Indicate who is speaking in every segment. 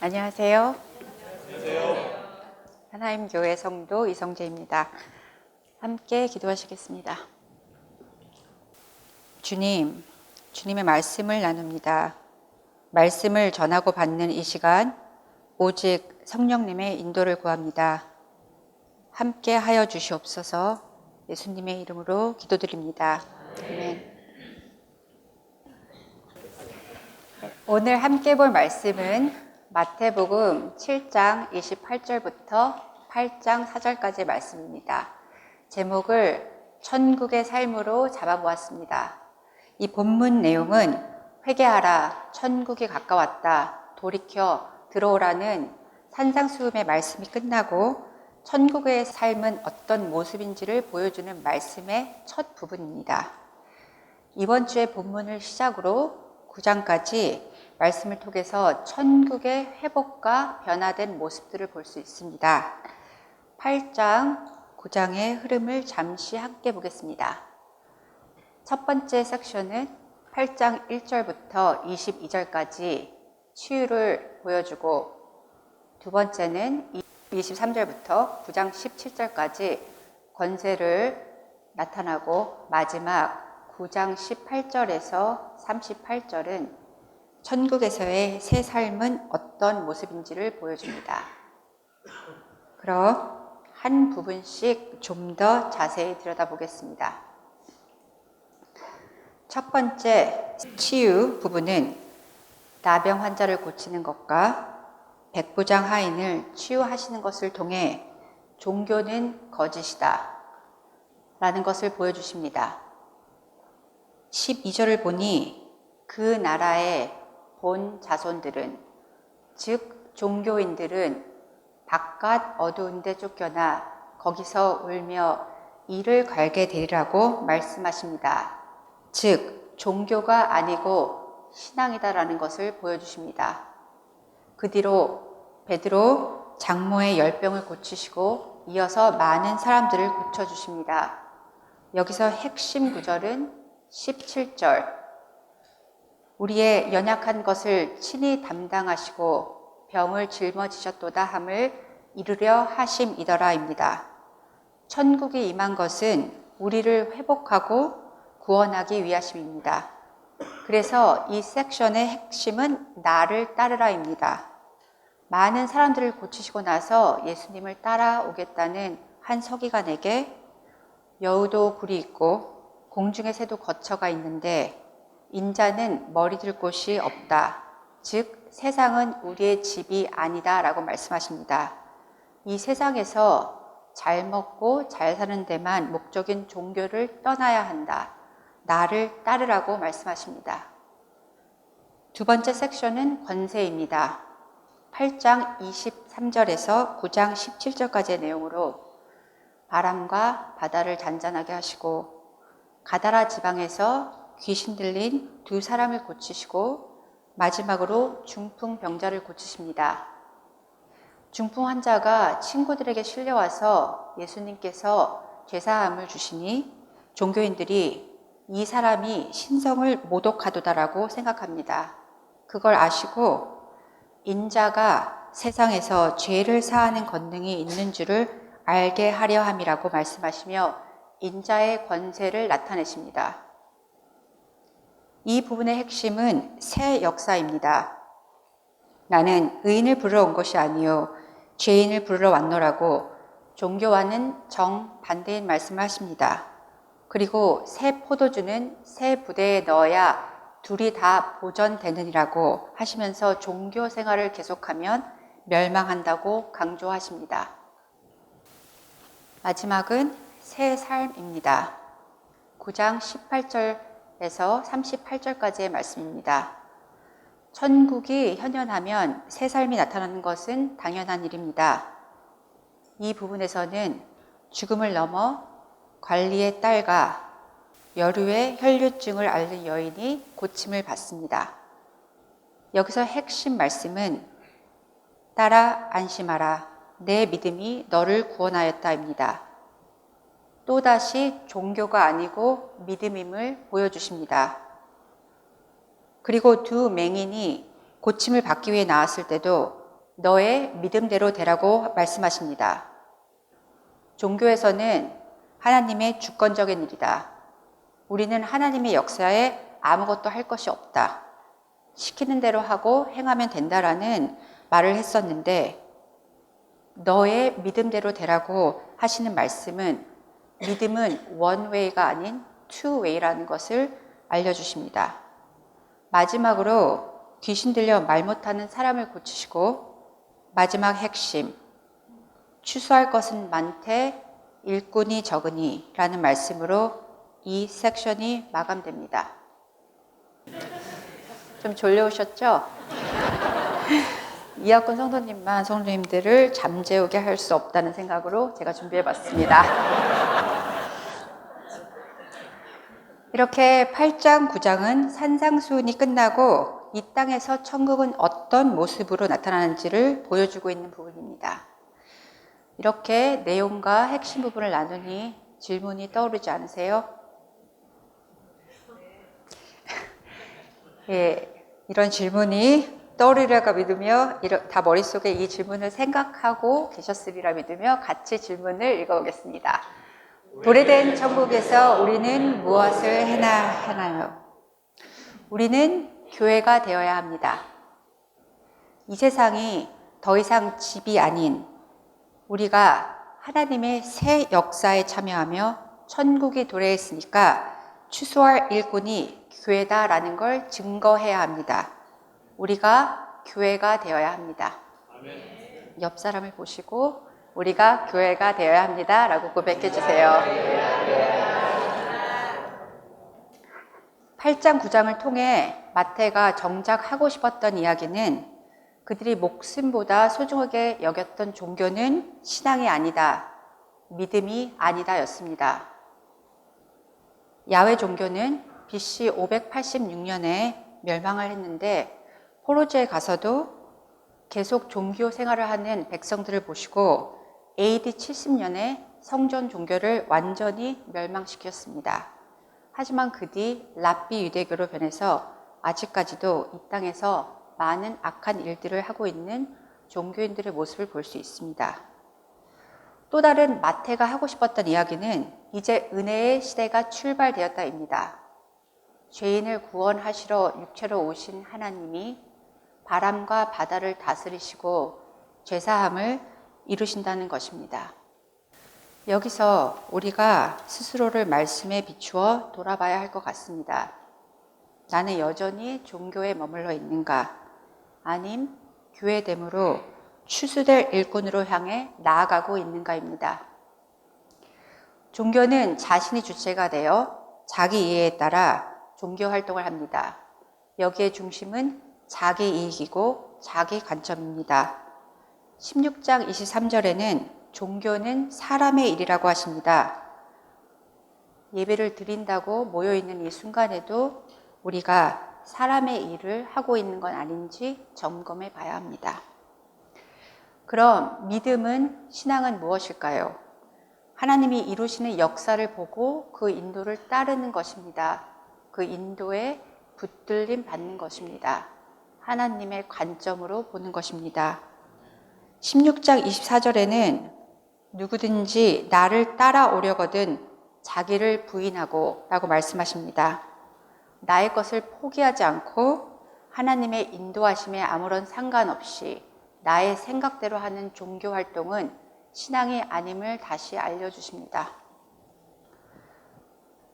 Speaker 1: 안녕하세요. 하나님 교회 성도 이성재입니다. 함께 기도하시겠습니다. 주님, 주님의 말씀을 나눕니다. 말씀을 전하고 받는 이 시간, 오직 성령님의 인도를 구합니다. 함께 하여 주시옵소서. 예수님의 이름으로 기도드립니다. 아멘. 오늘 함께 볼 말씀은 마태복음 7장 28절부터 8장 4절까지의 말씀입니다. 제목을 천국의 삶으로 잡아보았습니다. 이 본문 내용은 회개하라, 천국이 가까웠다, 돌이켜 들어오라는 산상수훈의 말씀이 끝나고 천국의 삶은 어떤 모습인지를 보여주는 말씀의 첫 부분입니다. 이번 주의 본문을 시작으로 9장까지 말씀을 통해서 천국의 회복과 변화된 모습들을 볼 수 있습니다. 8장, 9장의 흐름을 잠시 함께 보겠습니다. 첫 번째 섹션은 8장 1절부터 22절까지 치유를 보여주고, 두 번째는 23절부터 9장 17절까지 권세를 나타나고, 마지막 9장 18절에서 38절은 천국에서의 새 삶은 어떤 모습인지를 보여줍니다. 그럼 한 부분씩 좀 더 자세히 들여다보겠습니다. 첫 번째 치유 부분은 나병 환자를 고치는 것과 백부장 하인을 치유하시는 것을 통해 종교는 거짓이다 라는 것을 보여주십니다. 12절을 보니 그 나라의 본 자손들은, 즉 종교인들은 바깥 어두운 데 쫓겨나 거기서 울며 이를 갈게 되리라고 말씀하십니다. 즉 종교가 아니고 신앙이다라는 것을 보여주십니다. 그 뒤로 베드로 장모의 열병을 고치시고 이어서 많은 사람들을 고쳐주십니다. 여기서 핵심 구절은 17절, 우리의 연약한 것을 친히 담당하시고 병을 짊어지셨도다 함을 이루려 하심이더라입니다. 천국이 임한 것은 우리를 회복하고 구원하기 위하심입니다. 그래서 이 섹션의 핵심은 나를 따르라입니다. 많은 사람들을 고치시고 나서 예수님을 따라오겠다는 한 서기관에게 여우도 굴이 있고 공중의 새도 거처가 있는데 인자는 머리 둘 곳이 없다. 즉 세상은 우리의 집이 아니다 라고 말씀하십니다. 이 세상에서 잘 먹고 잘 사는 데만 목적인 종교를 떠나야 한다. 나를 따르라고 말씀하십니다. 두 번째 섹션은 권세입니다. 8장 23절에서 9장 17절까지의 내용으로 바람과 바다를 잔잔하게 하시고 가다라 지방에서 귀신 들린 두 사람을 고치시고 마지막으로 중풍 병자를 고치십니다. 중풍 환자가 친구들에게 실려와서 예수님께서 죄사함을 주시니 종교인들이 이 사람이 신성을 모독하도다라고 생각합니다. 그걸 아시고 인자가 세상에서 죄를 사하는 권능이 있는 줄을 알게 하려 함이라고 말씀하시며 인자의 권세를 나타내십니다. 이 부분의 핵심은 새 역사입니다. 나는 의인을 부르러 온 것이 아니요 죄인을 부르러 왔노라고 종교와는 정반대인 말씀을 하십니다. 그리고 새 포도주는 새 부대에 넣어야 둘이 다 보전되느니라고 하시면서 종교 생활을 계속하면 멸망한다고 강조하십니다. 마지막은 새 삶입니다. 9장 18절에서 38절까지의 말씀입니다. 천국이 현현하면 새 삶이 나타나는 것은 당연한 일입니다. 이 부분에서는 죽음을 넘어 관리의 딸과 여류의 혈류증을 앓는 여인이 고침을 받습니다. 여기서 핵심 말씀은 딸아 안심하라 내 믿음이 너를 구원하였다입니다. 또다시 종교가 아니고 믿음임을 보여주십니다. 그리고 두 맹인이 고침을 받기 위해 나왔을 때도 너의 믿음대로 되라고 말씀하십니다. 종교에서는 하나님의 주권적인 일이다. 우리는 하나님의 역사에 아무것도 할 것이 없다. 시키는 대로 하고 행하면 된다라는 말을 했었는데, 너의 믿음대로 되라고 하시는 말씀은 믿음은 one way가 아닌 two way라는 것을 알려주십니다. 마지막으로 귀신 들려 말 못하는 사람을 고치시고, 마지막 핵심, 추수할 것은 많되 일꾼이 적으니 라는 말씀으로 이 섹션이 마감됩니다. 좀 졸려오셨죠? 이학권 성도님만 성도님들을 잠재우게 할 수 없다는 생각으로 제가 준비해봤습니다. 이렇게 8장, 9장은 산상수훈이 끝나고 이 땅에서 천국은 어떤 모습으로 나타나는지를 보여주고 있는 부분입니다. 이렇게 내용과 핵심 부분을 나누니 질문이 떠오르지 않으세요? 예, 이런 질문이 떠오르리라 믿으며 다 머릿속에 이 질문을 생각하고 계셨으리라 믿으며 같이 질문을 읽어보겠습니다. 도래된 천국에서 우리는 무엇을 하나요? 우리는 교회가 되어야 합니다. 이 세상이 더 이상 집이 아닌 우리가 하나님의 새 역사에 참여하며 천국이 도래했으니까 추수할 일꾼이 교회다라는 걸 증거해야 합니다. 우리가 교회가 되어야 합니다. 아멘. 옆 사람을 보시고 우리가 교회가 되어야 합니다 라고 고백해 주세요. 8장 9장을 통해 마태가 정작 하고 싶었던 이야기는 그들이 목숨보다 소중하게 여겼던 종교는 신앙이 아니다, 믿음이 아니다 였습니다. 야훼 종교는 BC 586년에 멸망을 했는데 포로지에 가서도 계속 종교 생활을 하는 백성들을 보시고 AD 70년에 성전 종교를 완전히 멸망시켰습니다. 하지만 그 뒤 랍비 유대교로 변해서 아직까지도 이 땅에서 많은 악한 일들을 하고 있는 종교인들의 모습을 볼 수 있습니다. 또 다른 마태가 하고 싶었던 이야기는 이제 은혜의 시대가 출발되었다입니다. 죄인을 구원하시러 육체로 오신 하나님이 바람과 바다를 다스리시고 죄사함을 이루신다는 것입니다. 여기서 우리가 스스로를 말씀에 비추어 돌아봐야 할 것 같습니다. 나는 여전히 종교에 머물러 있는가? 아님 교회됨으로 추수될 일꾼으로 향해 나아가고 있는가입니다. 종교는 자신이 주체가 되어 자기 이해에 따라 종교 활동을 합니다. 여기에 중심은 자기 이익이고 자기 관점입니다. 16장 23절에는 종교는 사람의 일이라고 하십니다. 예배를 드린다고 모여있는 이 순간에도 우리가 사람의 일을 하고 있는 건 아닌지 점검해 봐야 합니다. 그럼 믿음은, 신앙은 무엇일까요? 하나님이 이루시는 역사를 보고 그 인도를 따르는 것입니다. 그 인도에 붙들림 받는 것입니다. 하나님의 관점으로 보는 것입니다. 16장 24절에는 누구든지 나를 따라오려거든 자기를 부인하고 라고 말씀하십니다. 나의 것을 포기하지 않고 하나님의 인도하심에 아무런 상관없이 나의 생각대로 하는 종교 활동은 신앙이 아님을 다시 알려주십니다.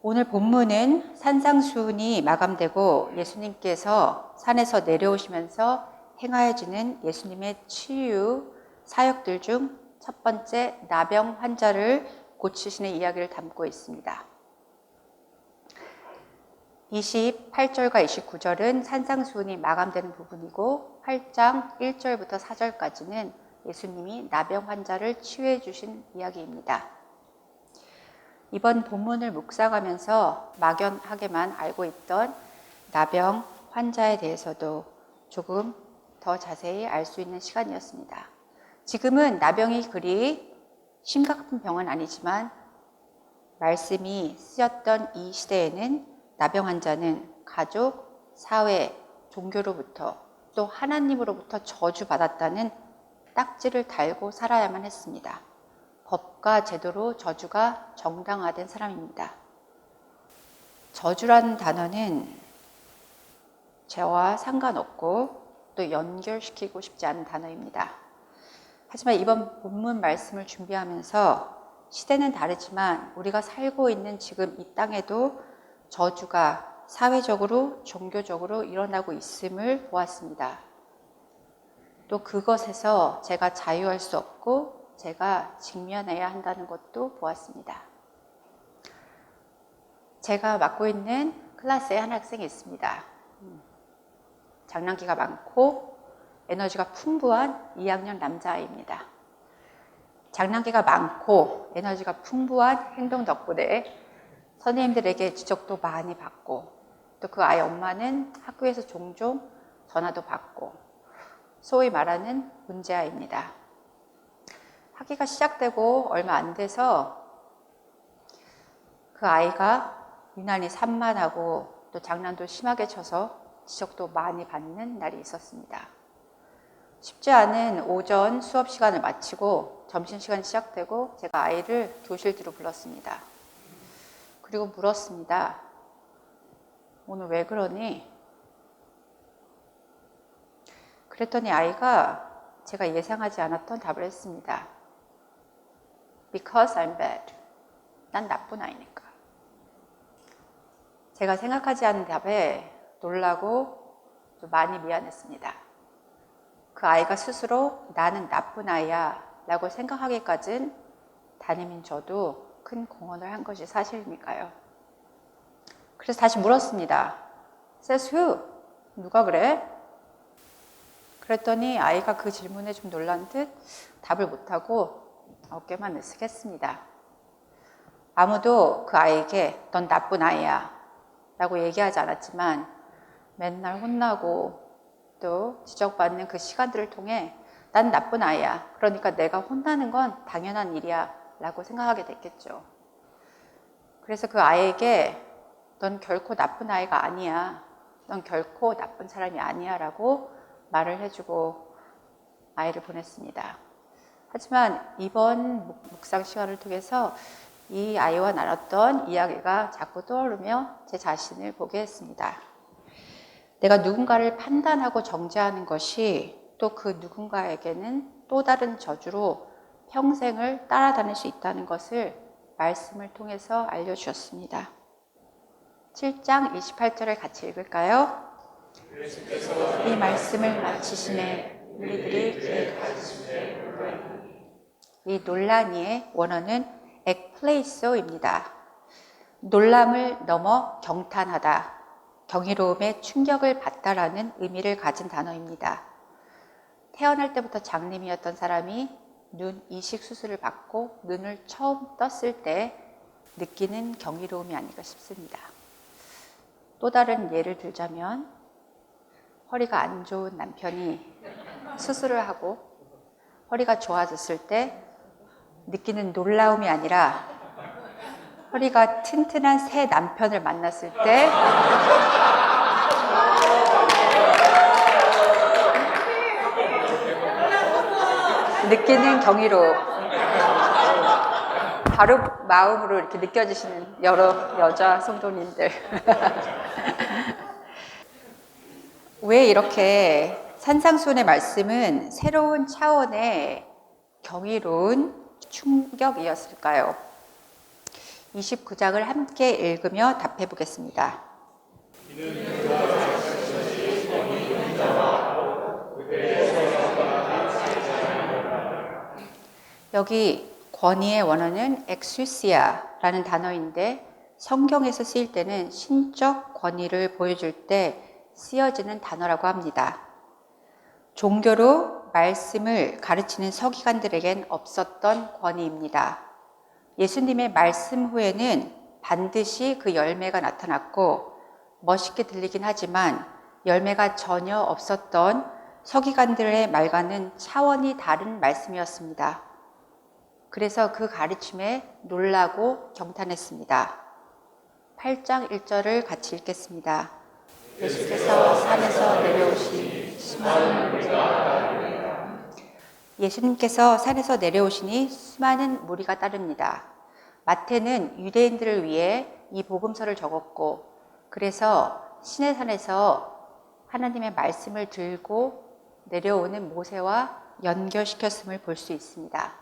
Speaker 1: 오늘 본문은 산상수훈이 마감되고 예수님께서 산에서 내려오시면서 행하여지는 예수님의 치유 사역들 중 첫 번째 나병 환자를 고치시는 이야기를 담고 있습니다. 28절과 29절은 산상수훈이 마감되는 부분이고 8장 1절부터 4절까지는 예수님이 나병 환자를 치유해 주신 이야기입니다. 이번 본문을 묵상하면서 막연하게만 알고 있던 나병 환자에 대해서도 조금 더 자세히 알 수 있는 시간이었습니다. 지금은 나병이 그리 심각한 병은 아니지만 말씀이 쓰였던 이 시대에는 나병 환자는 가족, 사회, 종교로부터 또 하나님으로부터 저주받았다는 딱지를 달고 살아야만 했습니다. 법과 제도로 저주가 정당화된 사람입니다. 저주라는 단어는 죄와 상관없고 또 연결시키고 싶지 않은 단어입니다. 하지만 이번 본문 말씀을 준비하면서 시대는 다르지만 우리가 살고 있는 지금 이 땅에도 저주가 사회적으로, 종교적으로 일어나고 있음을 보았습니다. 또 그것에서 제가 자유할 수 없고 제가 직면해야 한다는 것도 보았습니다. 제가 맡고 있는 클래스에 한 학생이 있습니다. 장난기가 많고 에너지가 풍부한 2학년 남자아이입니다. 장난기가 많고 에너지가 풍부한 행동 덕분에 선생님들에게 지적도 많이 받고 또 그 아이 엄마는 학교에서 종종 전화도 받고 소위 말하는 문제아이입니다. 학기가 시작되고 얼마 안 돼서 그 아이가 유난히 산만하고 또 장난도 심하게 쳐서 지적도 많이 받는 날이 있었습니다. 쉽지 않은 오전 수업 시간을 마치고 점심시간이 시작되고 제가 아이를 교실 뒤로 불렀습니다. 그리고 물었습니다. 오늘 왜 그러니? 그랬더니 아이가 제가 예상하지 않았던 답을 했습니다. Because I'm bad. 난 나쁜 아이니까. 제가 생각하지 않은 답에 놀라고 좀 많이 미안했습니다. 그 아이가 스스로 나는 나쁜 아이야 라고 생각하기까진 담임인 저도 큰 공헌을 한 것이 사실이니까요. 그래서 다시 물었습니다. Says who? 누가 그래? 그랬더니 아이가 그 질문에 좀 놀란 듯 답을 못하고 어깨만 으쓱했습니다. 아무도 그 아이에게 넌 나쁜 아이야 라고 얘기하지 않았지만 맨날 혼나고 또 지적받는 그 시간들을 통해 난 나쁜 아이야. 그러니까 내가 혼나는 건 당연한 일이야 라고 생각하게 됐겠죠. 그래서 그 아이에게 넌 결코 나쁜 아이가 아니야. 넌 결코 나쁜 사람이 아니야 라고 말을 해주고 아이를 보냈습니다. 하지만 이번 묵상 시간을 통해서 이 아이와 나눴던 이야기가 자꾸 떠오르며 제 자신을 보게 했습니다. 내가 누군가를 판단하고 정죄하는 것이 또 그 누군가에게는 또 다른 저주로 평생을 따라다닐 수 있다는 것을 말씀을 통해서 알려주셨습니다. 7장 28절을 같이 읽을까요? 이 말씀을 마치시매 우리들이 그의 가르침에 이 논란이의 원어는 ekpleiso입니다. 놀람을 넘어 경탄하다, 경이로움에 충격을 받다라는 의미를 가진 단어입니다. 태어날 때부터 장님이었던 사람이 눈 이식 수술을 받고 눈을 처음 떴을 때 느끼는 경이로움이 아닌가 싶습니다. 또 다른 예를 들자면 허리가 안 좋은 남편이 수술을 하고 허리가 좋아졌을 때 느끼는 놀라움이 아니라 허리가 튼튼한 새 남편을 만났을 때 느끼는 경이로움. 바로 마음으로 이렇게 느껴지시는 여러 여자 성도님들. 왜 이렇게 산상수훈의 말씀은 새로운 차원의 경이로운 충격이었을까요? 29장을 함께 읽으며 답해 보겠습니다. 여기 권위의 원어는 엑수시아라는 단어인데 성경에서 쓰일 때는 신적 권위를 보여줄 때 쓰여지는 단어라고 합니다. 종교로 말씀을 가르치는 서기관들에겐 없었던 권위입니다. 예수님의 말씀 후에는 반드시 그 열매가 나타났고 멋있게 들리긴 하지만 열매가 전혀 없었던 서기관들의 말과는 차원이 다른 말씀이었습니다. 그래서 그 가르침에 놀라고 경탄했습니다. 8장 1절을 같이 읽겠습니다. 예수께서 산에서 내려오시 시몬을 예수님께서 산에서 내려오시니 수많은 무리가 따릅니다. 마태는 유대인들을 위해 이 복음서를 적었고, 그래서 시내산에서 하나님의 말씀을 들고 내려오는 모세와 연결시켰음을 볼 수 있습니다.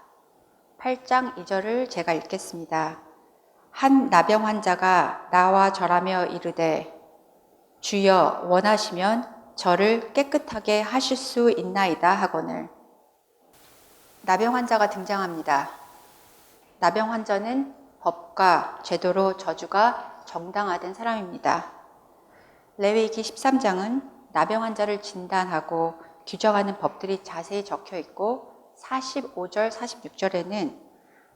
Speaker 1: 8장 2절을 제가 읽겠습니다. 한 나병 환자가 나와 절하며 이르되 주여 원하시면 저를 깨끗하게 하실 수 있나이다 하거늘. 나병 환자가 등장합니다. 나병 환자는 법과 제도로 저주가 정당화된 사람입니다. 레위기 13장은 나병 환자를 진단하고 규정하는 법들이 자세히 적혀 있고 45절, 46절에는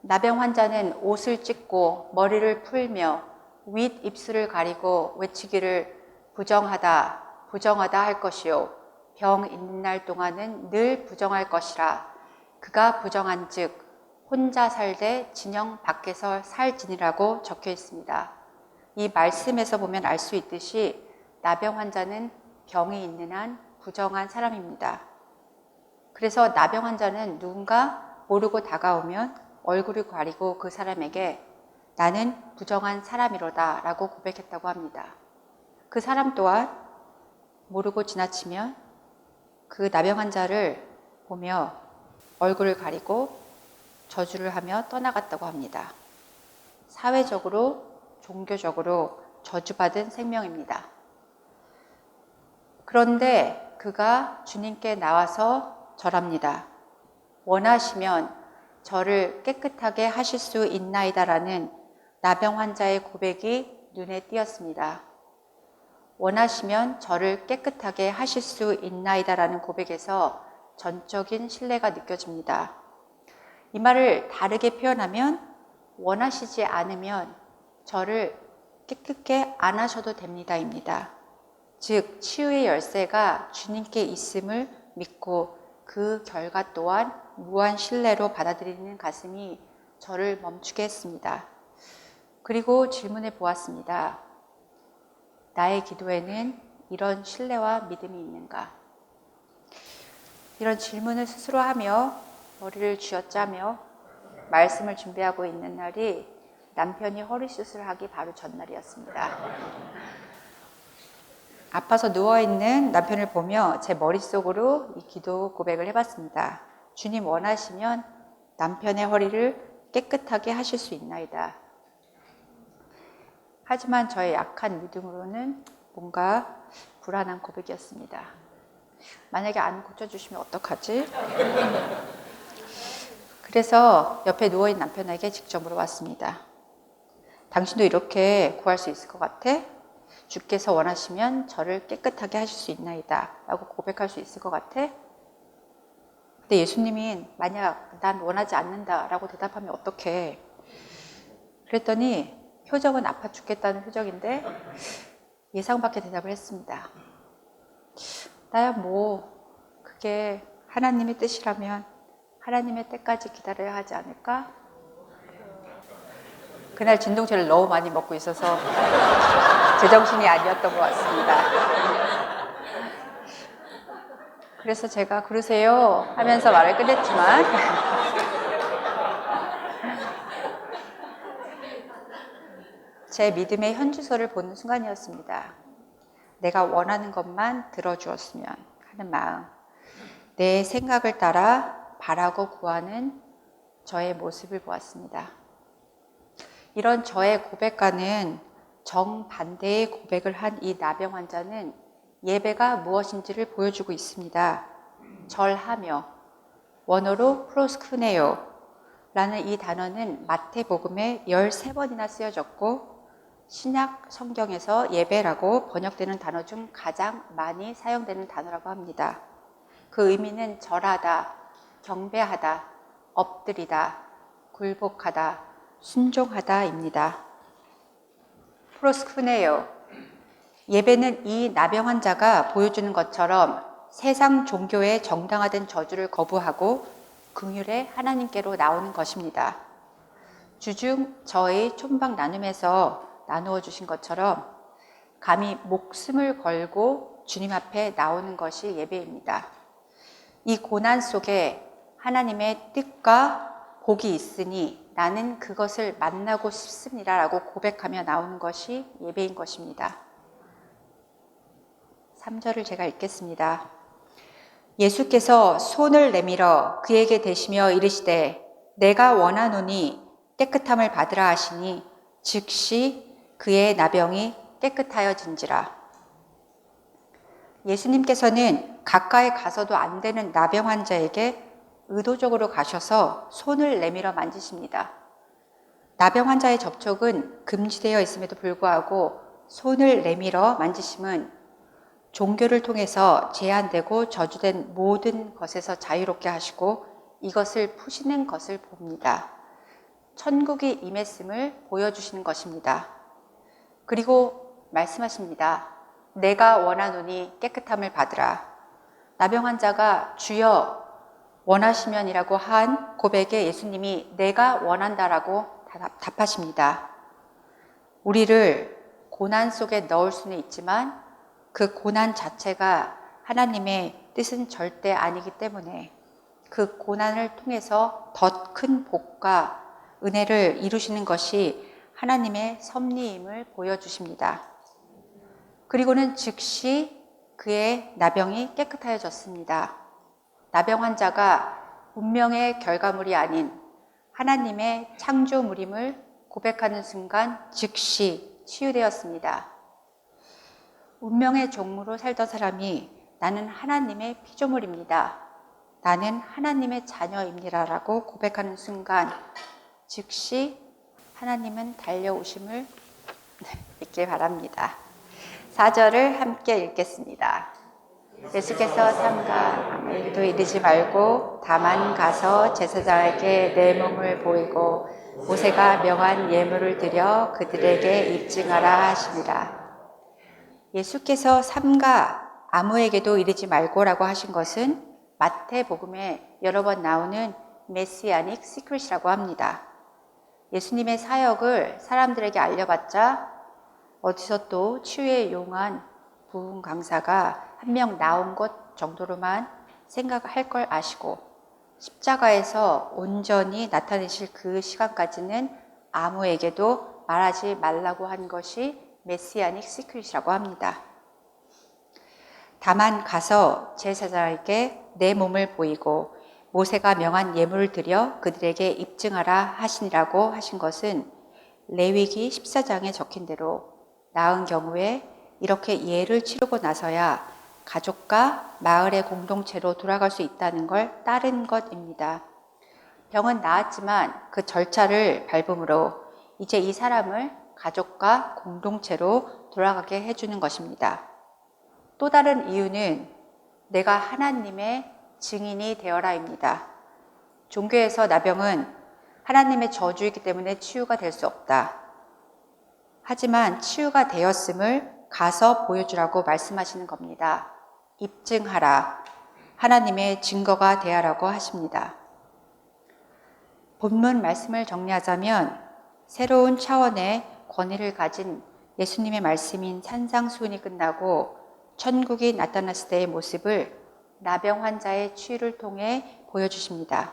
Speaker 1: 나병 환자는 옷을 찢고 머리를 풀며 윗 입술을 가리고 외치기를 부정하다, 부정하다 할 것이요 병 있는 날 동안은 늘 부정할 것이라. 그가 부정한 즉 혼자 살되 진영 밖에서 살지니라고 적혀 있습니다. 이 말씀에서 보면 알 수 있듯이 나병 환자는 병이 있는 한 부정한 사람입니다. 그래서 나병 환자는 누군가 모르고 다가오면 얼굴을 가리고 그 사람에게 나는 부정한 사람이로다 라고 고백했다고 합니다. 그 사람 또한 모르고 지나치면 그 나병 환자를 보며 얼굴을 가리고 저주를 하며 떠나갔다고 합니다. 사회적으로, 종교적으로 저주받은 생명입니다. 그런데 그가 주님께 나와서 절합니다. 원하시면 저를 깨끗하게 하실 수 있나이다라는 나병 환자의 고백이 눈에 띄었습니다. 원하시면 저를 깨끗하게 하실 수 있나이다라는 고백에서 전적인 신뢰가 느껴집니다. 이 말을 다르게 표현하면 원하시지 않으면 저를 깨끗게 안 하셔도 됩니다입니다. 즉 치유의 열쇠가 주님께 있음을 믿고 그 결과 또한 무한 신뢰로 받아들이는 가슴이 저를 멈추게 했습니다. 그리고 질문해 보았습니다. 나의 기도에는 이런 신뢰와 믿음이 있는가? 이런 질문을 스스로 하며 머리를 쥐어짜며 말씀을 준비하고 있는 날이 남편이 허리 수술하기 바로 전날이었습니다. 아파서 누워있는 남편을 보며 제 머릿속으로 이 기도 고백을 해봤습니다. 주님 원하시면 남편의 허리를 깨끗하게 하실 수 있나이다. 하지만 저의 약한 믿음으로는 뭔가 불안한 고백이었습니다. 만약에 안 고쳐주시면 어떡하지? 그래서 옆에 누워있는 남편에게 직접 물어봤습니다. 당신도 이렇게 구할 수 있을 것 같아? 주께서 원하시면 저를 깨끗하게 하실 수 있나이다 라고 고백할 수 있을 것 같아? 근데 예수님이 만약 난 원하지 않는다 라고 대답하면 어떡해? 그랬더니 표정은 아파 죽겠다는 표정인데 예상 밖의 대답을 했습니다. 나야 그게 하나님의 뜻이라면 하나님의 때까지 기다려야 하지 않을까? 그날 진동제를 너무 많이 먹고 있어서 제정신이 아니었던 것 같습니다. 그래서 제가 그러세요 하면서 말을 끝냈지만 제 믿음의 현주소를 보는 순간이었습니다. 내가 원하는 것만 들어주었으면 하는 마음, 내 생각을 따라 바라고 구하는 저의 모습을 보았습니다. 이런 저의 고백과는 정반대의 고백을 한 이 나병 환자는 예배가 무엇인지를 보여주고 있습니다. 절하며, 원어로 프로스쿠네요 라는 이 단어는 마태복음에 13번이나 쓰여졌고 신약 성경에서 예배라고 번역되는 단어 중 가장 많이 사용되는 단어라고 합니다. 그 의미는 절하다, 경배하다, 엎드리다, 굴복하다, 순종하다입니다. 프로스쿠네요. 예배는 이 나병 환자가 보여주는 것처럼 세상 종교의 정당화된 저주를 거부하고 긍휼의 하나님께로 나오는 것입니다. 주중 저희 촌방 나눔에서 나누어 주신 것처럼 감히 목숨을 걸고 주님 앞에 나오는 것이 예배입니다. 이 고난 속에 하나님의 뜻과 복이 있으니 나는 그것을 만나고 싶습니다 라고 고백하며 나오는 것이 예배인 것입니다. 3절을 제가 읽겠습니다. 예수께서 손을 내밀어 그에게 대시며 이르시되 내가 원하노니 깨끗함을 받으라 하시니 즉시 그의 나병이 깨끗하여진지라. 예수님께서는 가까이 가서도 안 되는 나병 환자에게 의도적으로 가셔서 손을 내밀어 만지십니다. 나병 환자의 접촉은 금지되어 있음에도 불구하고 손을 내밀어 만지심은 종교를 통해서 제한되고 저주된 모든 것에서 자유롭게 하시고 이것을 푸시는 것을 봅니다. 천국이 임했음을 보여주시는 것입니다. 그리고 말씀하십니다. 내가 원하노니 깨끗함을 받으라. 나병 환자가 주여 원하시면이라고 한 고백에 예수님이 내가 원한다라고 답하십니다. 우리를 고난 속에 넣을 수는 있지만 그 고난 자체가 하나님의 뜻은 절대 아니기 때문에 그 고난을 통해서 더 큰 복과 은혜를 이루시는 것이 하나님의 섭리임을 보여주십니다. 그리고는 즉시 그의 나병이 깨끗하여졌습니다. 나병 환자가 운명의 결과물이 아닌 하나님의 창조물임을 고백하는 순간 즉시 치유되었습니다. 운명의 종으로 살던 사람이 나는 하나님의 피조물입니다. 나는 하나님의 자녀입니다라고 고백하는 순간 즉시 하나님은 달려오심을 믿길 바랍니다. 4절을 함께 읽겠습니다. 예수께서 삼가 아무에게도 이르지 말고 다만 가서 제사장에게 내 몸을 보이고 모세가 명한 예물을 드려 그들에게 입증하라 하시니라. 예수께서 삼가 아무에게도 이르지 말고라고 하신 것은 마태복음에 여러 번 나오는 메시아닉 시크릿이라고 합니다. 예수님의 사역을 사람들에게 알려봤자 어디서 또 치유에 용한 부흥 강사가 한 명 나온 것 정도로만 생각할 걸 아시고 십자가에서 온전히 나타내실 그 시간까지는 아무에게도 말하지 말라고 한 것이 메시아닉 시크릿이라고 합니다. 다만 가서 제사장에게 내 몸을 보이고 모세가 명한 예물을 드려 그들에게 입증하라 하시니라고 하신 것은 레위기 14장에 적힌 대로 나은 경우에 이렇게 예를 치르고 나서야 가족과 마을의 공동체로 돌아갈 수 있다는 걸 따른 것입니다. 병은 나았지만 그 절차를 밟음으로 이제 이 사람을 가족과 공동체로 돌아가게 해주는 것입니다. 또 다른 이유는 내가 하나님의 증인이 되어라입니다. 종교에서 나병은 하나님의 저주이기 때문에 치유가 될 수 없다. 하지만 치유가 되었음을 가서 보여주라고 말씀하시는 겁니다. 입증하라. 하나님의 증거가 되어라고 하십니다. 본문 말씀을 정리하자면 새로운 차원의 권위를 가진 예수님의 말씀인 산상수훈이 끝나고 천국이 나타났을 때의 모습을 나병 환자의 치유를 통해 보여주십니다.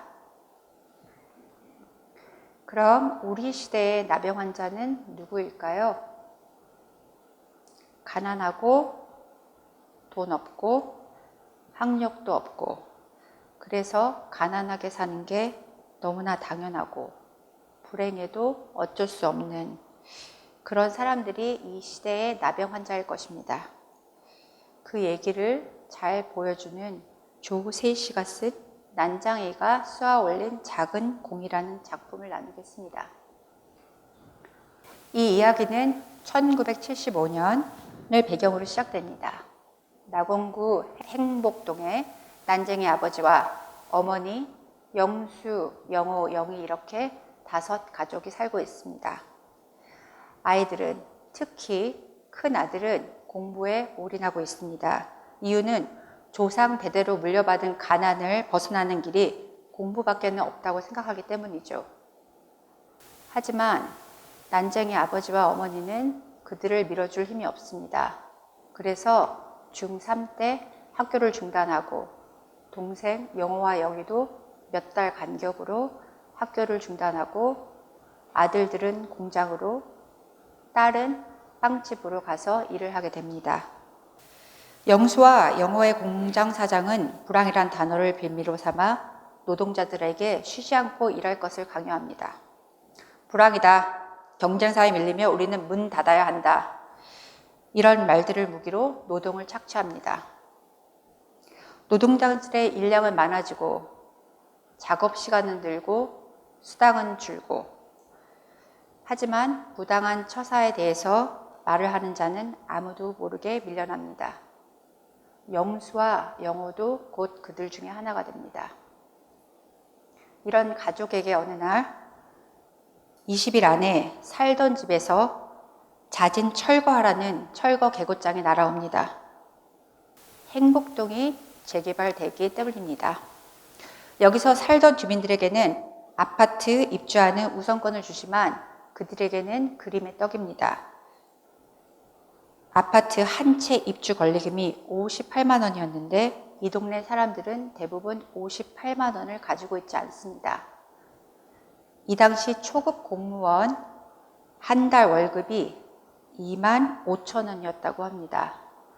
Speaker 1: 그럼 우리 시대의 나병 환자는 누구일까요? 가난하고 돈 없고 학력도 없고 그래서 가난하게 사는 게 너무나 당연하고 불행해도 어쩔 수 없는 그런 사람들이 이 시대의 나병 환자일 것입니다. 그 얘기를 잘 보여주는 조세 씨가 쓴 난장이가 쏘아 올린 작은 공이라는 작품을 나누겠습니다. 이 이야기는 1975년을 배경으로 시작됩니다. 나공구 행복동에 난쟁이 아버지와 어머니, 영수, 영호, 영희 이렇게 5 가족이 살고 있습니다. 아이들은 특히 큰 아들은 공부에 올인하고 있습니다. 이유는 조상 대대로 물려받은 가난을 벗어나는 길이 공부밖에는 없다고 생각하기 때문이죠. 하지만 난쟁이 아버지와 어머니는 그들을 밀어줄 힘이 없습니다. 그래서 중3 때 학교를 중단하고 동생 영호와 영희도 몇 달 간격으로 학교를 중단하고 아들들은 공장으로, 딸은 빵집으로 가서 일을 하게 됩니다. 영수와 영호의 공장 사장은 불황이란 단어를 빌미로 삼아 노동자들에게 쉬지 않고 일할 것을 강요합니다. 불황이다. 경쟁사에 밀리며 우리는 문 닫아야 한다. 이런 말들을 무기로 노동을 착취합니다. 노동자들의 일량은 많아지고 작업 시간은 늘고 수당은 줄고, 하지만 부당한 처사에 대해서 말을 하는 자는 아무도 모르게 밀려납니다. 영수와 영호도 곧 그들 중에 하나가 됩니다. 이런 가족에게 어느 날 20일 안에 살던 집에서 자진 철거하라는 철거 계급장이 날아옵니다. 행복동이 재개발되기 때문입니다. 여기서 살던 주민들에게는 아파트 입주하는 우선권을 주지만 그들에게는 그림의 떡입니다. 아파트 한 채 입주 권리금이 58만 원이었는데 이 동네 사람들은 대부분 58만 원을 가지고 있지 않습니다. 이 당시 초급 공무원 한 달 월급이 2만 5천 원이었다고 합니다.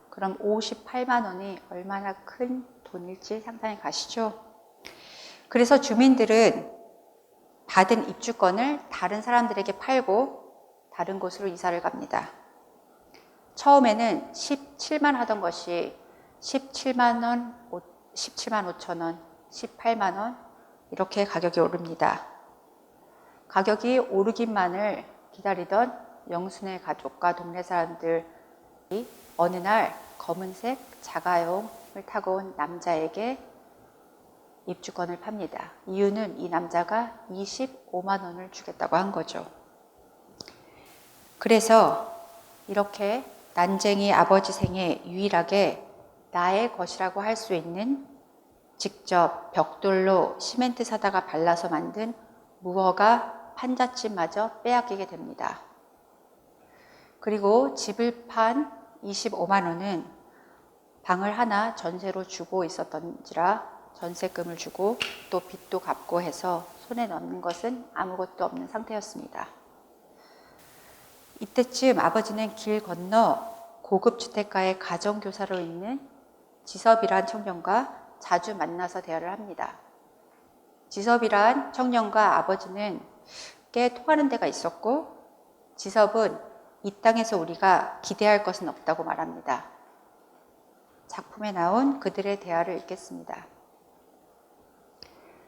Speaker 1: 그럼 58만 원이 얼마나 큰 돈일지 상상해 가시죠? 그래서 주민들은 받은 입주권을 다른 사람들에게 팔고 다른 곳으로 이사를 갑니다. 처음에는 17만 하던 것이 17만 원, 17만 5천 원, 18만 원 이렇게 가격이 오릅니다. 가격이 오르기만을 기다리던 영순의 가족과 동네 사람들이 어느 날 검은색 자가용을 타고 온 남자에게 입주권을 팝니다. 이유는 이 남자가 25만 원을 주겠다고 한 거죠. 그래서 이렇게 난쟁이 아버지 생에 유일하게 나의 것이라고 할 수 있는 직접 벽돌로 시멘트 사다가 발라서 만든 무허가 판잣집마저 빼앗기게 됩니다. 그리고 집을 판 25만 원은 방을 하나 전세로 주고 있었던지라 전세금을 주고 또 빚도 갚고 해서 손에 넣는 것은 아무것도 없는 상태였습니다. 이때쯤 아버지는 길 건너 고급 주택가의 가정교사로 있는 지섭이란 청년과 자주 만나서 대화를 합니다. 지섭이란 청년과 아버지는 꽤 통하는 데가 있었고 지섭은 이 땅에서 우리가 기대할 것은 없다고 말합니다. 작품에 나온 그들의 대화를 읽겠습니다.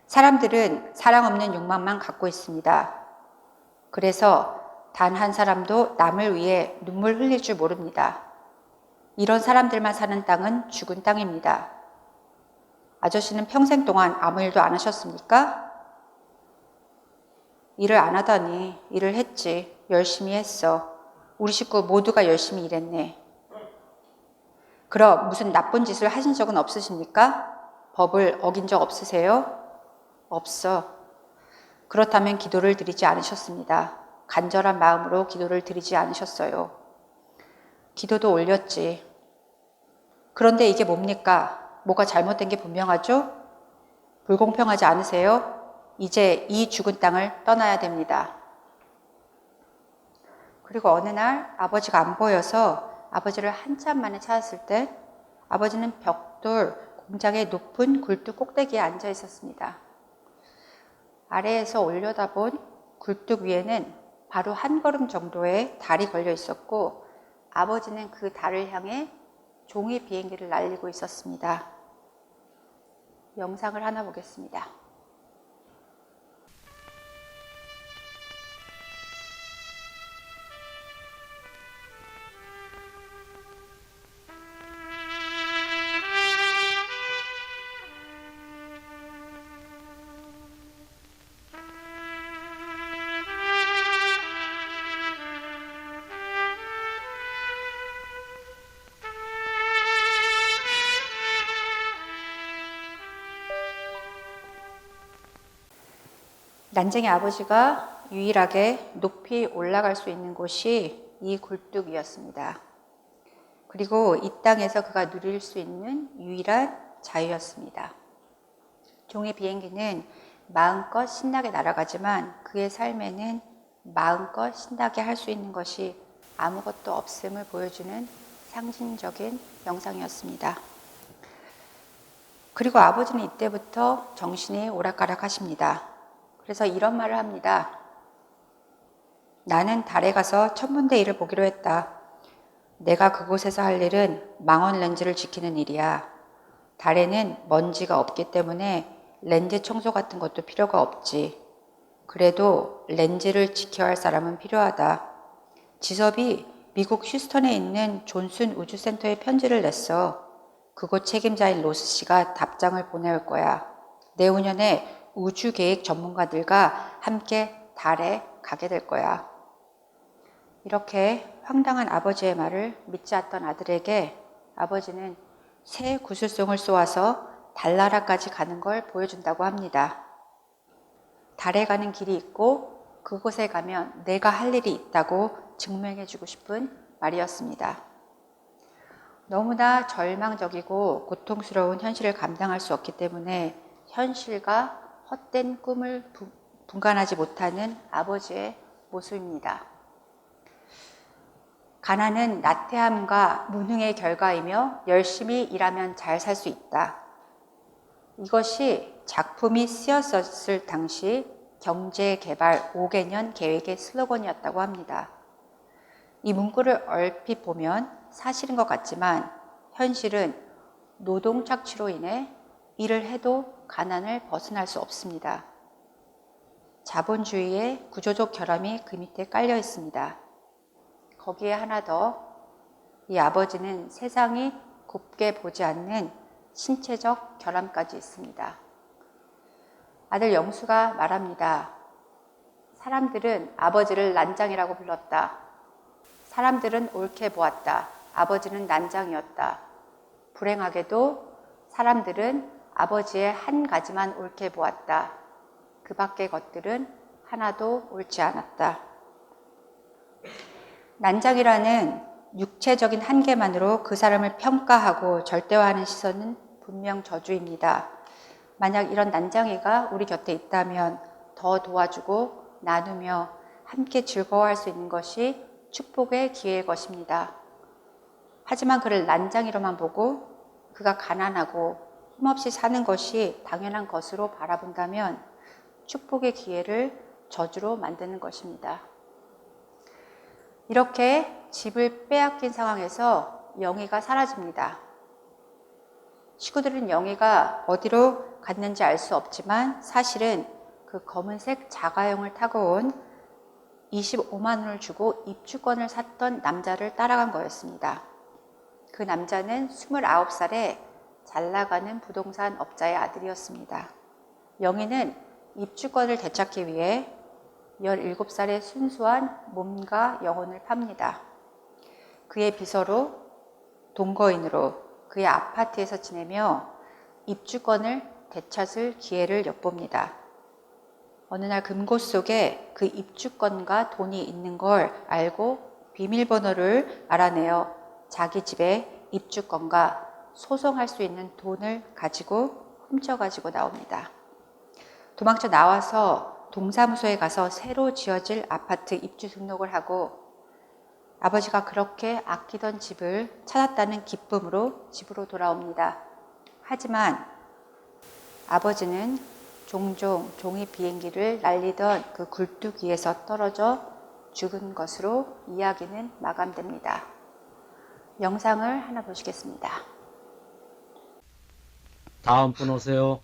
Speaker 1: 사람들은 사랑 없는 욕망만 갖고 있습니다. 그래서 단 한 사람도 남을 위해 눈물 흘릴 줄 모릅니다. 이런 사람들만 사는 땅은 죽은 땅입니다. 아저씨는 평생 동안 아무 일도 안 하셨습니까? 일을 안 하다니. 일을 했지. 열심히 했어. 우리 식구 모두가 열심히 일했네. 그럼 무슨 나쁜 짓을 하신 적은 없으십니까? 법을 어긴 적 없으세요? 없어. 그렇다면 기도를 드리지 않으셨습니다. 간절한 마음으로 기도를 드리지 않으셨어요. 기도도 올렸지. 그런데 이게 뭡니까? 뭐가 잘못된 게 분명하죠? 불공평하지 않으세요? 이제 이 죽은 땅을 떠나야 됩니다. 그리고 어느 날 아버지가 안 보여서 아버지를 한참 만에 찾았을 때 아버지는 벽돌 공장의 높은 굴뚝 꼭대기에 앉아 있었습니다. 아래에서 올려다본 굴뚝 위에는 바로 한 걸음 정도의 달이 걸려 있었고 아버지는 그 달을 향해 종이 비행기를 날리고 있었습니다. 영상을 하나 보겠습니다. 난쟁이 아버지가 유일하게 높이 올라갈 수 있는 곳이 이 굴뚝 위였습니다. 그리고 이 땅에서 그가 누릴 수 있는 유일한 자유였습니다. 종이 비행기는 마음껏 신나게 날아가지만 그의 삶에는 마음껏 신나게 할 수 있는 것이 아무것도 없음을 보여주는 상징적인 영상이었습니다. 그리고 아버지는 이때부터 정신이 오락가락 하십니다. 그래서 이런 말을 합니다. 나는 달에 가서 천문대일을 보기로 했다. 내가 그곳에서 할 일은 망원 렌즈를 지키는 일이야. 달에는 먼지가 없기 때문에 렌즈 청소 같은 것도 필요가 없지. 그래도 렌즈를 지켜야 할 사람은 필요하다. 지섭이 미국 휴스턴에 있는 존슨 우주센터에 편지를 냈어. 그곳 책임자인 로스 씨가 답장을 보내올 거야. 내후년에 우주계획 전문가들과 함께 달에 가게 될 거야. 이렇게 황당한 아버지의 말을 믿지 않던 아들에게 아버지는 새 구슬송을 쏘아서 달나라까지 가는 걸 보여준다고 합니다. 달에 가는 길이 있고 그곳에 가면 내가 할 일이 있다고 증명해주고 싶은 말이었습니다. 너무나 절망적이고 고통스러운 현실을 감당할 수 없기 때문에 현실과 헛된 꿈을 분간하지 못하는 아버지의 모습입니다. 가난은 나태함과 무능의 결과이며 열심히 일하면 잘 살 수 있다. 이것이 작품이 쓰였을 당시 경제개발 5개년 계획의 슬로건이었다고 합니다. 이 문구를 얼핏 보면 사실인 것 같지만 현실은 노동 착취로 인해 일을 해도 가난을 벗어날 수 없습니다. 자본주의의 구조적 결함이 그 밑에 깔려 있습니다. 거기에 하나 더, 이 아버지는 세상이 곱게 보지 않는 신체적 결함까지 있습니다. 아들 영수가 말합니다. 사람들은 아버지를 난장이라고 불렀다. 사람들은 옳게 보았다. 아버지는 난장이었다. 불행하게도 사람들은 아버지의 한 가지만 옳게 보았다. 그 밖의 것들은 하나도 옳지 않았다. 난장이라는 육체적인 한계만으로 그 사람을 평가하고 절대화하는 시선은 분명 저주입니다. 만약 이런 난장이가 우리 곁에 있다면 더 도와주고 나누며 함께 즐거워할 수 있는 것이 축복의 기회일 것입니다. 하지만 그를 난장이로만 보고 그가 가난하고 힘없이 사는 것이 당연한 것으로 바라본다면 축복의 기회를 저주로 만드는 것입니다. 이렇게 집을 빼앗긴 상황에서 영희가 사라집니다. 식구들은 영희가 어디로 갔는지 알 수 없지만 사실은 그 검은색 자가용을 타고 온 25만 원을 주고 입주권을 샀던 남자를 따라간 거였습니다. 그 남자는 29살에 잘 나가는 부동산 업자의 아들이었습니다. 영희는 입주권을 되찾기 위해 17살의 순수한 몸과 영혼을 팝니다. 그의 비서로 동거인으로 그의 아파트에서 지내며 입주권을 되찾을 기회를 엿봅니다. 어느 날 금고 속에 그 입주권과 돈이 있는 걸 알고 비밀번호를 알아내어 자기 집에 입주권과 소송할 수 있는 돈을 가지고 훔쳐가지고 나옵니다. 도망쳐 나와서 동사무소에 가서 새로 지어질 아파트 입주 등록을 하고 아버지가 그렇게 아끼던 집을 찾았다는 기쁨으로 집으로 돌아옵니다. 하지만 아버지는 종종 종이 비행기를 날리던 그 굴뚝위에서 떨어져 죽은 것으로 이야기는 마감됩니다. 영상을 하나 보시겠습니다.
Speaker 2: 다음 분 오세요.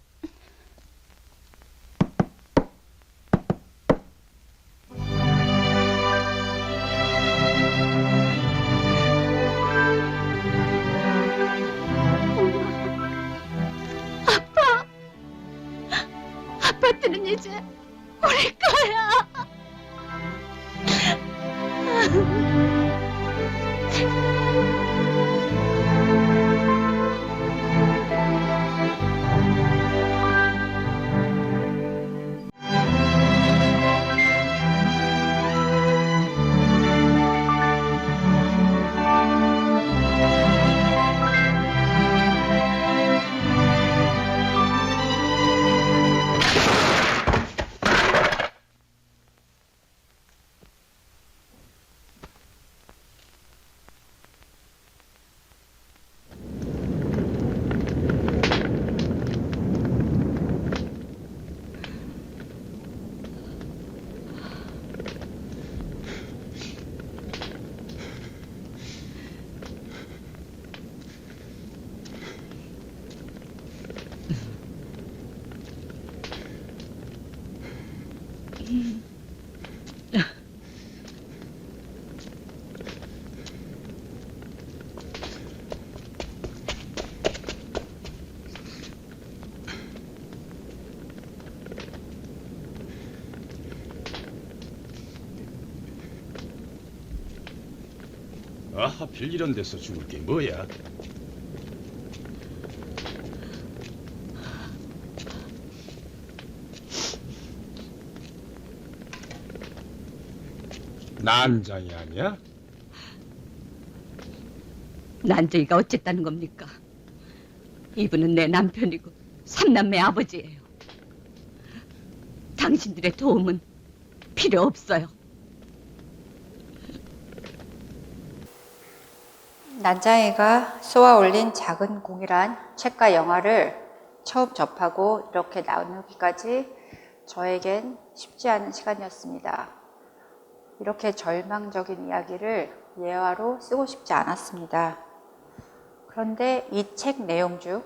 Speaker 3: 아파트는 이제 우리 거야.
Speaker 4: 내가 하필 이런 데서 죽을 게 뭐야? 난장이 아니야?
Speaker 3: 난쟁이가 어쨌다는 겁니까? 이분은 내 남편이고 삼남매 아버지예요. 당신들의 도움은 필요 없어요.
Speaker 1: 난장이가 쏘아 올린 작은 공이란 책과 영화를 처음 접하고 이렇게 나누기까지 저에겐 쉽지 않은 시간이었습니다. 이렇게 절망적인 이야기를 예화로 쓰고 싶지 않았습니다. 그런데 이 책 내용 중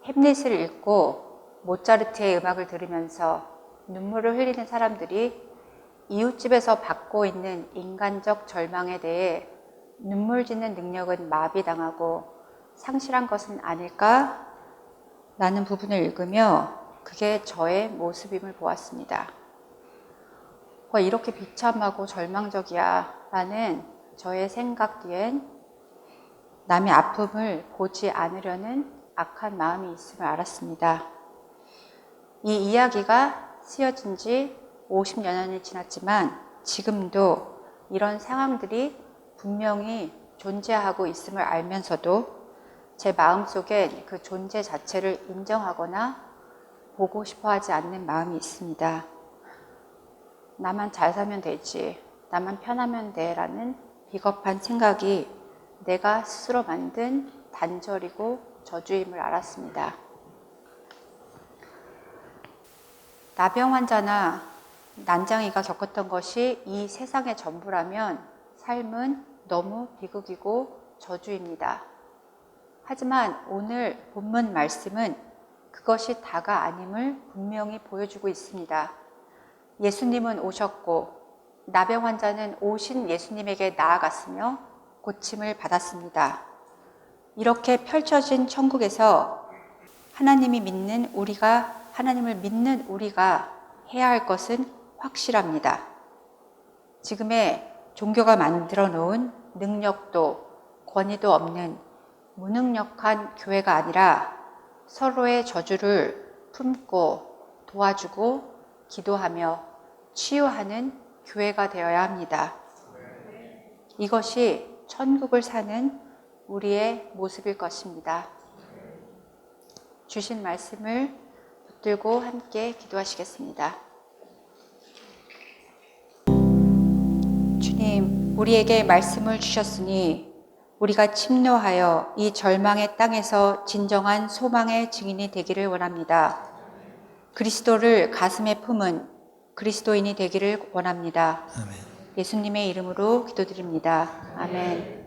Speaker 1: 햄릿을 읽고 모차르트의 음악을 들으면서 눈물을 흘리는 사람들이 이웃집에서 받고 있는 인간적 절망에 대해 눈물 짓는 능력은 마비당하고 상실한 것은 아닐까? 라는 부분을 읽으며 그게 저의 모습임을 보았습니다. 와, 이렇게 비참하고 절망적이야 라는 저의 생각 뒤엔 남의 아픔을 보지 않으려는 악한 마음이 있음을 알았습니다. 이 이야기가 쓰여진 지 50여 년이 지났지만 지금도 이런 상황들이 분명히 존재하고 있음을 알면서도 제 마음속엔 그 존재 자체를 인정하거나 보고 싶어 하지 않는 마음이 있습니다. 나만 잘 살면 되지, 나만 편하면 돼 라는 비겁한 생각이 내가 스스로 만든 단절이고 저주임을 알았습니다. 나병 환자나 난장이가 겪었던 것이 이 세상의 전부라면 삶은 너무 비극이고 저주입니다. 하지만 오늘 본문 말씀은 그것이 다가 아님을 분명히 보여주고 있습니다. 예수님은 오셨고 나병 환자는 오신 예수님에게 나아갔으며 고침을 받았습니다. 이렇게 펼쳐진 천국에서 하나님을 믿는 우리가 해야 할 것은 확실합니다. 지금의 종교가 만들어 놓은 능력도 권위도 없는 무능력한 교회가 아니라 서로의 저주를 품고 도와주고 기도하며 치유하는 교회가 되어야 합니다. 이것이 천국을 사는 우리의 모습일 것입니다. 주신 말씀을 붙들고 함께 기도하시겠습니다. 주님, 우리에게 말씀을 주셨으니 우리가 침노하여 이 절망의 땅에서 진정한 소망의 증인이 되기를 원합니다. 그리스도를 가슴에 품은 그리스도인이 되기를 원합니다.
Speaker 5: 아멘.
Speaker 1: 예수님의 이름으로 기도드립니다. 아멘.